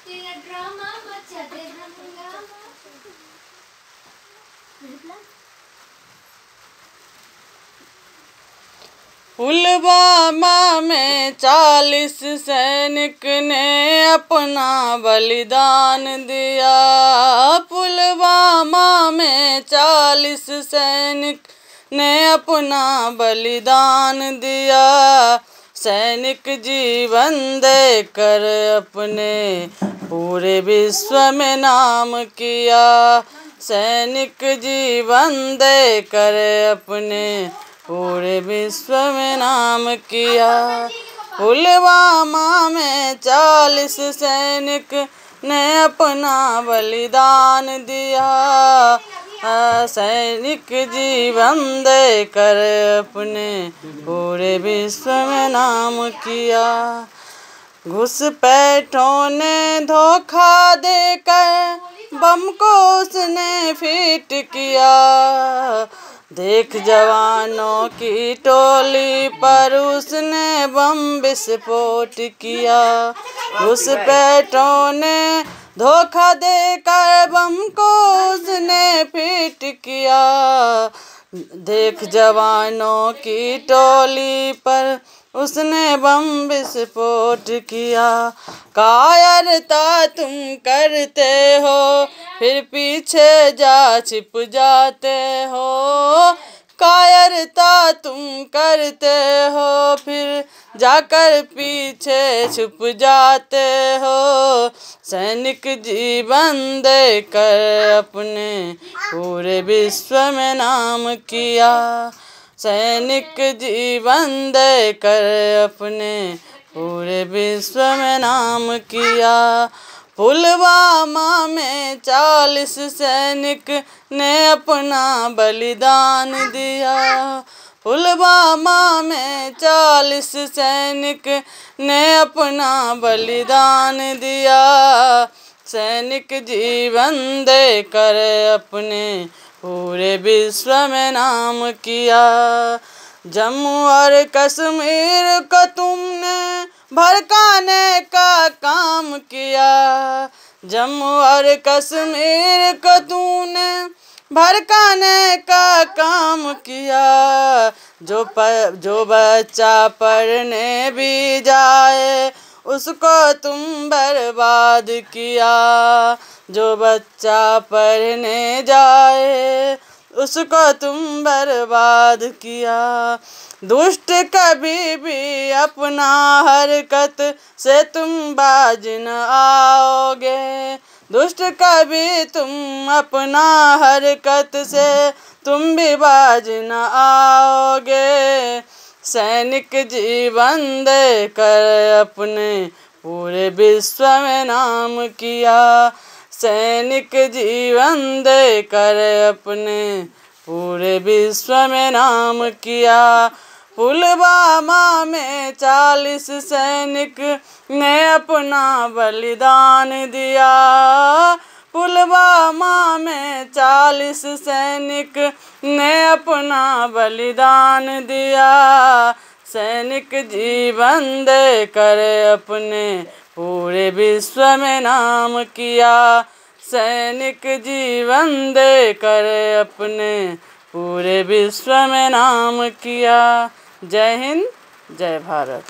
तेरा ड्रामा मचा दे हंगामा। पुलवामा में 40 सैनिक ने अपना बलिदान दिया। पुलवामा में 40 सैनिक ने अपना बलिदान दिया। सैनिक जीवन देकर अपने पूरे विश्व में नाम किया। सैनिक जीवन देकर अपने पूरे विश्व में नाम किया। पुलवामा में 40 सैनिक ने अपना बलिदान दिया। सैनिक जीवन देकर अपने पूरे विश्व में नाम किया। घुसपैठों ने धोखा देकर बम को उसने फिट किया। देख जवानों की टोली पर उसने बम विस्फोट किया। घुसपैठों ने धोखा देकर बम को उसने फिट किया। देख जवानों की टोली पर उसने बम विस्फोट किया। कायरता तुम करते हो फिर पीछे जा छिप जाते हो। कायरता तुम करते हो फिर जाकर पीछे छुप जाते हो। सैनिक जीवन देकर अपने पूरे विश्व में नाम किया। सैनिक जीवन देकर अपने पूरे विश्व में नाम किया। पुलवामा में 40 सैनिक ने अपना बलिदान दिया। पुलवामा में 40 सैनिक ने अपना बलिदान दिया। सैनिक जीवन देकर अपने पूरे विश्व में नाम किया। जम्मू और कश्मीर को तुमने भड़काने का काम किया। जम्मू और कश्मीर को तूने भड़काने का काम किया। जो बच्चा पढ़ने भी जाए उसको तुम बर्बाद किया। जो बच्चा पढ़ने जाए उसको तुम बर्बाद किया। दुष्ट कभी भी अपना हरकत से तुम बाज न आओगे। दुष्ट कभी तुम अपना हरकत से तुम भी बाज न आओगे। सैनिक जीवन देकर अपने पूरे विश्व में नाम किया। सैनिक जीवन देकर अपने पूरे विश्व में नाम किया। पुलवामा में 40 सैनिक ने अपना बलिदान दिया। पुलवामा में 40 सैनिक ने अपना बलिदान दिया। सैनिक जीवन देकर अपने पूरे विश्व में नाम किया। सैनिक जीवन देकर अपने पूरे विश्व में नाम किया। जय हिंद, जय भारत।